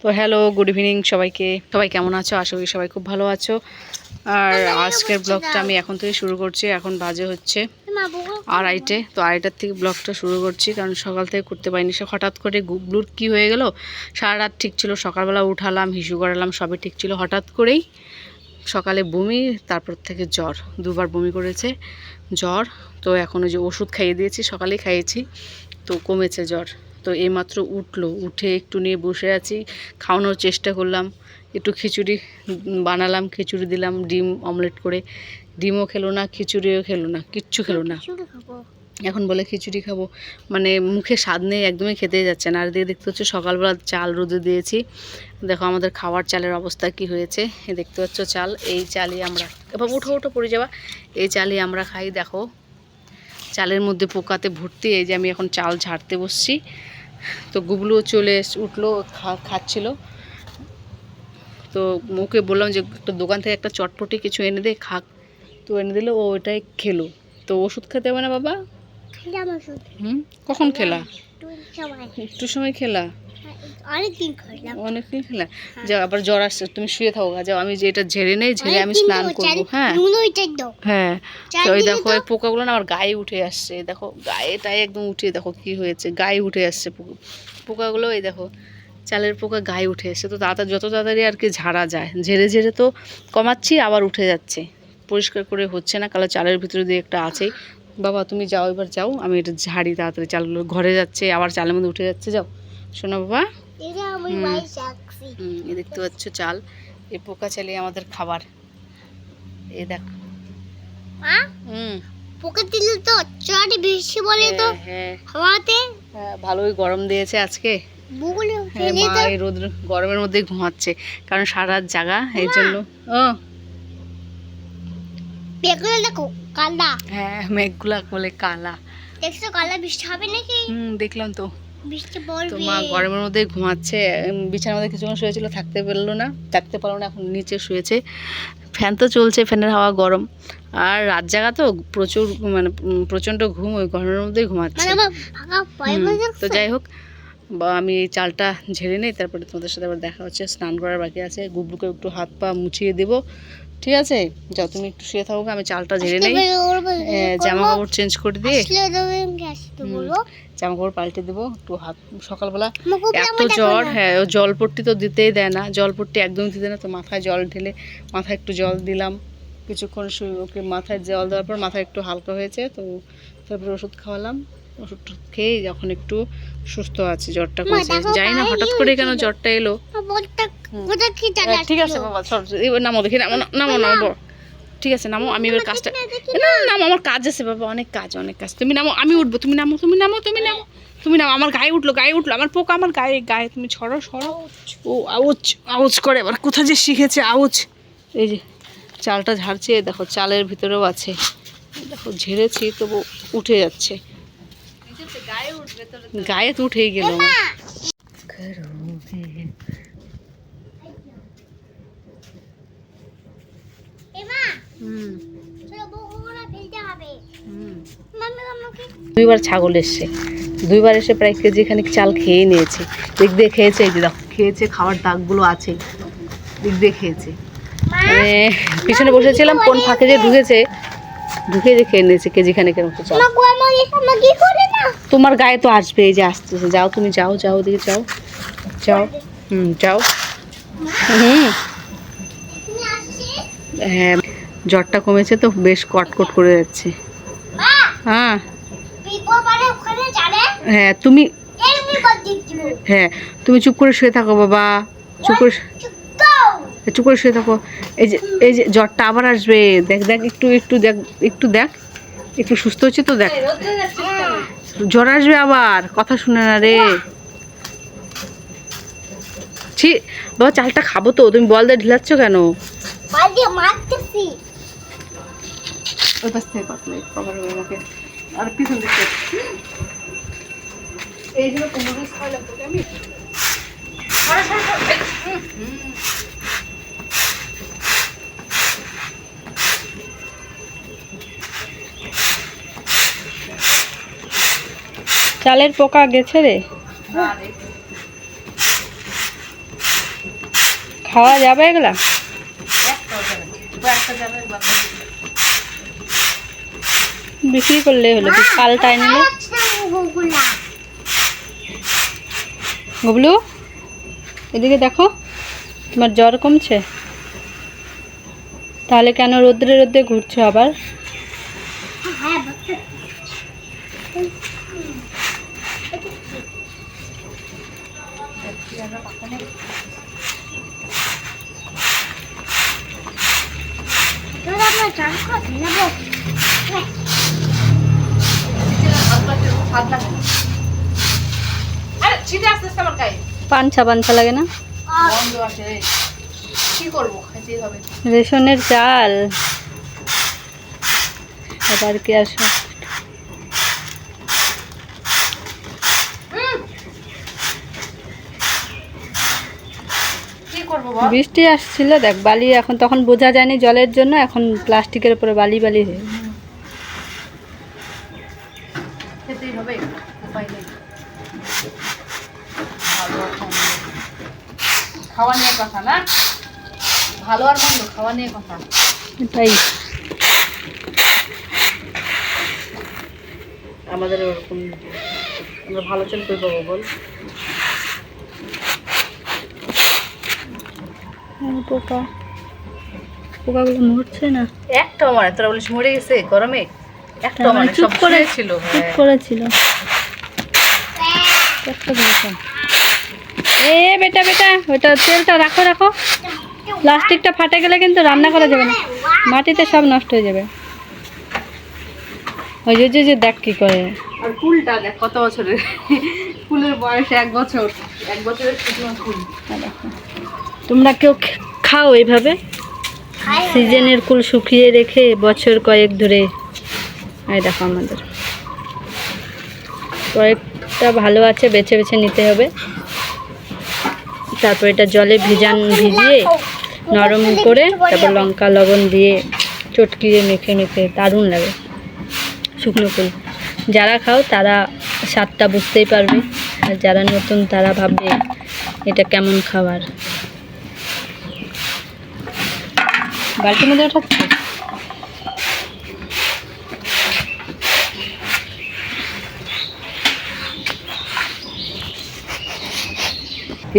তো hello, good evening সবাইকে। সবাই কেমন আছো? আশা করি সবাই খুব ভালো আছো। আর আজকের ব্লগটা আমি এখন থেকে শুরু করছি। এখন বাজে হচ্ছে 2:30। তো 2:30 থেকে ব্লগটা শুরু করছি, কারণ সকাল থেকে করতে পারিনি। সে হঠাৎ করে গুবলুর কী হয়ে গেল, সারা রাত ঠিক ছিল, সকালবেলা উঠালাম, হিসু করালাম, সবই ঠিক ছিল। হঠাৎ করেই সকালে বমি, তারপর থেকে জ্বর, দুবার বমি করেছে, জ্বর। তো এখন ওই যে ওষুধ খাইয়ে দিয়েছি, সকালেই খাইয়েছি, তো কমেছে জ্বর। তো এইমাত্র উঠলো, উঠে একটু নিয়ে বসে আছি, খাওয়ানোর চেষ্টা করলাম, একটু খিচুড়ি বানালাম, খিচুড়ি দিলাম, ডিম অমলেট করে। ডিমও খেলো না, খিচুড়িও খেলো না, কিচ্ছু খেলো না। এখন বলে খিচুড়ি খাবো, মানে মুখে স্বাদ নেই, একদমই খেতেই যাচ্ছে না। আর দিয়ে দেখতে হচ্ছে সকালবেলা চাল রোদে দিয়েছি, দেখো আমাদের খাওয়ার চালের অবস্থা কি হয়েছে। দেখতে পাচ্ছ চাল, এই চালই আমরা, এবার উঠো উঠো পড়ে যাওয়া, এই চালই আমরা খাই। দেখো চালের মধ্যে পোকাতে ভর্তি। এই যে আমি এখন চাল ঝাড়তে বসছি, তো গুবলুও চলে উঠলো, খাচ্ছিল। তো ওকে বললাম যে একটা দোকান থেকে একটা চটপটি কিছু এনে দে, খাক। তো এনে দিল, ও ওটাই খেলো। তো ওষুধ খেতে হবে না বাবা? কখন খেলা? একটু সময় খেলা, অনেকদিন খেলা। যাও, আবার জ্বর আসছে, তুমি শুয়ে থাকো। যাও, আমি যে এটা ঝেড়ে নেই, ঝেড়ে আমি স্নান করবো। হ্যাঁ হ্যাঁ, ওই দেখো এই পোকাগুলো না আমার গায়ে উঠে আসছে। দেখো গায়েটাই একদম উঠে, দেখো কি হয়েছে, গায়ে উঠে আসছে পোকাগুলো। এই দেখো চালের পোকা গায়ে উঠে আসছে। তো যত তাড়াতাড়ি আর কি ঝাড়া যায়, ঝেড়ে ঝেড়ে তো কমাচ্ছি, আবার উঠে যাচ্ছে, পরিষ্কার করে হচ্ছে না, কালো চালের ভিতরে দিয়ে একটা আছেই। বাবা তুমি যাও, এবার যাও, আমি এটা ঝাড়ি তাড়াতাড়ি। চালগুলো ঘরে যাচ্ছে, আবার চালের মধ্যে উঠে যাচ্ছে। যাও শোনো বাবা। এই দেখতে পাচ্ছ চাল, এই পোকা চালিয়ে আমাদের খাবার। এই দেখো পোকা দিলে তো চড়ে বেশি বলে তো। হ্যাঁ হাওয়াতে ভালোই গরম দিয়েছে আজকে। মা এই রোদ গরমের মধ্যে ঘুমাচ্ছে, কারণ সারা রাত জাগা, এই জন্য। ও মেঘগুলো দেখো কালা। হ্যাঁ মেঘগুলা বলে কালা। দেখছো কালা, বৃষ্টি হবে নাকি? দেখলাম তো, বৃষ্টি পড়বে। তো মা গরমের মধ্যে ঘুমাচ্ছে। বিছানার মধ্যে কিছুক্ষণ শুয়েছিল, থাকতে পারলো না, এখন নিচে শুয়েছে। ফ্যান তো চলছে, ফ্যানের হাওয়া গরম, আর রাত জাগা তো প্রচুর, মানে প্রচণ্ড ঘুম, ওই গরমের মধ্যেই ঘুমাচ্ছে। তো যাই হোক, আমি এই চালটা ঝেড়ে নেই, তারপরে তোমাদের সাথে আবার দেখা হচ্ছে। স্নান করার বাকি আছে, গুবলুকে একটু হাত পা মুছিয়ে দেবো, ঠিক আছে? যাও তুমি একটু শুয়ে থাকো, আমি চালটা ঝেড়ে নেই, জামা কাপড় চেঞ্জ করে দিয়ে জামা কাপড় পাল্টে দেবো। একটু হাত, সকালবেলা এত জ্বর, হ্যাঁ ও জলপট্টি তো দিতেই দেয় না, জলপট্টি একদমই দিতে না। তো মাথায় জল ঢেলে, মাথায় একটু জল দিলাম, কিছুক্ষণ ওকে মাথায় জল দেওয়ার পর মাথায় একটু হালকা হয়েছে, তো তারপরে ওষুধ খাওয়ালাম। ওষুধ খেয়ে যখন একটু সুস্থ আছে, জ্বরটা কমেছে। জানি না হঠাৎ করে কেন জ্বরটা এলো। ঠিক আছে বাবা, এবার নামো, দেখি নামো নামো নামো, ঠিক আছে নামো। আমি এবার কাজটা, না নামো, আমার কাজ আছে বাবা, অনেক কাজ অনেক কাজ। তুমি নামো, আমি উঠবো, তুমি নামো তুমি নামো তুমি নামো তুমি নামো। আমার গায়ে উঠলো, আমার পোকা আমার গায়ে, তুমি ছড়ো সরো। ও আউচ আউচ করে, এবার কোথা যে শিখেছে আউচ। এই যে চালটা ঝাড়ছে, দেখো চালের ভিতরেও আছে, দেখো ঝেড়েছি তবু উঠে যাচ্ছে, গায়ে তো উঠেই গেল। দুইবার ছাগল এসছে, দুইবার এসে প্রায় কেজি খানিক চাল খেয়ে নিয়েছে। দিক দিয়ে খেয়েছে, এই যে দেখো খেয়েছে, খাওয়ার দাগগুলো আছে, দিক দিয়ে খেয়েছে। মানে পিছনে বসেছিলাম, কোন ফাঁকে যে ঢুকে যে খেয়ে নিয়েছে কেজি খানিকের মতো চাল। তোমার গায়ে তো আসবে, এই যে আসতেছে। যাও তুমি, যাও যাও দিকে যাও যাও, যাও। হ্যাঁ জ্বরটা কমেছে তো, বেশ কটকট করে যাচ্ছে। হ্যাঁ হ্যাঁ তুমি, হ্যাঁ তুমি চুপ করে শুয়ে থাকো বাবা, চুপ করে শুয়ে থাকো। এই যে জ্বরটা আবার আসবে, দেখ একটু দেখ, একটু সুস্থ হচ্ছে তো দেখ, জ্বর আসবে আবার, কথা শুনে না রে। ছি বাবা, চালটা খাবো তো, তুমি বল দিয়ে ঢিলাচ্ছ কেন? ওই পাশ থেকে আমাকে, আর পিছন দিকে এই জন্য নুডলস খাওয়ালাম তোকে আমি। চালের পোকা গেছে রে। খাওয়া যাবে এগুলা? বিক্রি করলে হলো, কি পাল্টায় নিলে। গুবলু, এদিকে দেখো, তোমার জ্বর কমছে? তাহলে কেন রোদ্রে রোদ্রে ঘুরছো আবার? পাঞ্ছা পাঞ্ছা লাগে না? রেশনের চাল আবার কি আসো? বৃষ্টি আসছিল, দেখ বালি, এখন তখন বোঝা যায়নি জলের জন্য, এখন প্লাস্টিকের উপরে বালি বালি হয়ে। খেতেই হবে, উপায় নেই। খাওয়া নিয়ে কথা না, ভালো আর মন্দ খাওয়া নিয়ে কথা, এটাই আমাদের ওরকম। আমরা ভালো চাল করে পাবো বল? পোকা, পোকাগুলো মরছে না একটাও। মানে তোরা বলিস মরে গেছে গরমে? একটা মানে চুপ করে ছিল, চুপ করেছিল। এ বেটা বেটা, ওইটা তেলটা রাখো রাখো, প্লাস্টিকটা ফাটে গেলে কিন্তু রান্না করা যাবে না, মাটিতে সব নষ্ট হয়ে যাবে। ওই যে যে দেখ কি করে। আর ফুলটা দেখ কত বছরের, ফুলের বয়স 1 বছর, 1 বছরের ফুল। তোমরা কেউ খাও এইভাবে? সিজনের কুল শুকিয়ে রেখে বছর কয়েক ধরে। এই দেখো আমাদের কয়েকটা ভালো আছে, বেছে বেছে নিতে হবে। তারপর এটা জলে ভিজিয়ে নরম করে তারপর লঙ্কা লবণ দিয়ে চটকিয়ে মেখে মেখে দারুণ লাগে শুকনো কুল। যারা খাও তারা স্বাদটা বুঝতেই পারবে, আর যারা নতুন তারা ভাববে এটা কেমন খাবার। বালতির মধ্যে ওঠাচ্ছে।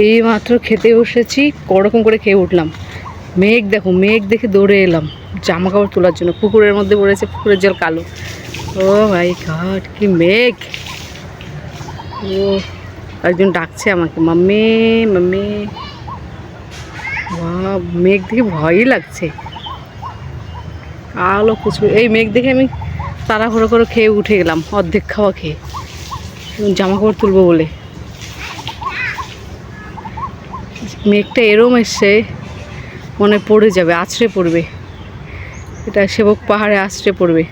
এই মাত্র খেতে বসেছি, ওরকম করে খেয়ে উঠলাম। মেঘ দেখো, মেঘ দেখে দৌড়ে এলাম জামা কাপড় তোলার জন্য। পুকুরের মধ্যে পড়েছে, পুকুরের জল কালো। ও ভাই গড, কি মেঘ! ও একজন ডাকছে আমাকে, মাম্মি মাম্মি। মেঘ দেখে ভয়ই লাগছে, আলো প্রচুর। এই মেঘ দেখে আমি তাড়াহুড়ো করে খেয়ে উঠে গেলাম, অর্ধেক খাওয়া খেয়ে, জামা কাপড় তুলবো বলে। মেঘটা এরম এসছে, মনে পড়ে যাবে, আছড়ে পড়বে। এটা সেবক পাহাড়ে আছড়ে পড়বে।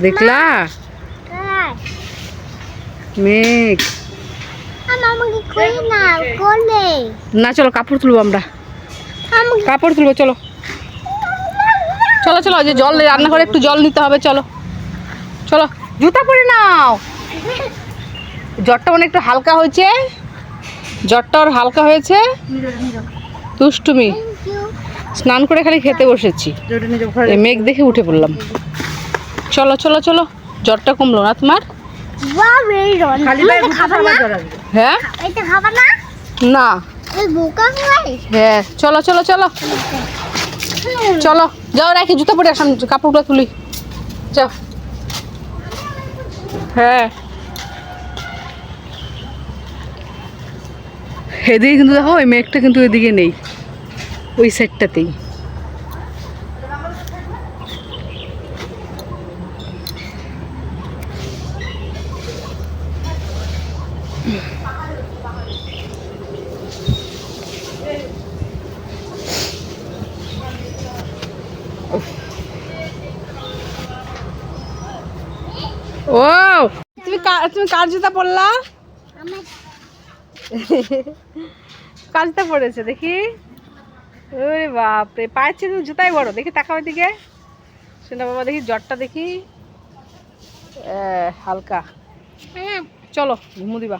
দেখলা মেঘ? না চলো কাপড় তুলবো, আমরা কাপড় তুলবো, চলো চলো চলো। যে জল রান্না করে একটু জল নিতে হবে, চলো চলো। জুতা পরে নাও। জ্বরটা মানে একটু হালকা হয়েছে, জ্বরটা ওর হালকা হয়েছে। দুষ্টুমি, স্নান করে খালি খেতে বসেছি, মেঘ দেখে উঠে পড়লাম। চলো চলো চলো, জ্বরটা কমলো না তোমার? হ্যাঁ না, হ্যাঁ চলো চলো চলো চলো, যাও রাখি জুতা পরে আসলাম, কাপড়গুলো তুলি, যাও। হ্যাঁ এদিকে কিন্তু দেখো, ওই মেঘটা কিন্তু ওইদিকে নেই, ওই সাইডটাতেই। ও তুমি কার জুতা পরলা? কার জুতা পরেছে দেখি? ওরে বাপরে, পায়ের চেয়ে জুতাই বড়। দেখি তাকাও দিকে, শোনা বাবা, দেখি জ্বরটা দেখি হালকা। চলো ঘুমো দিবা।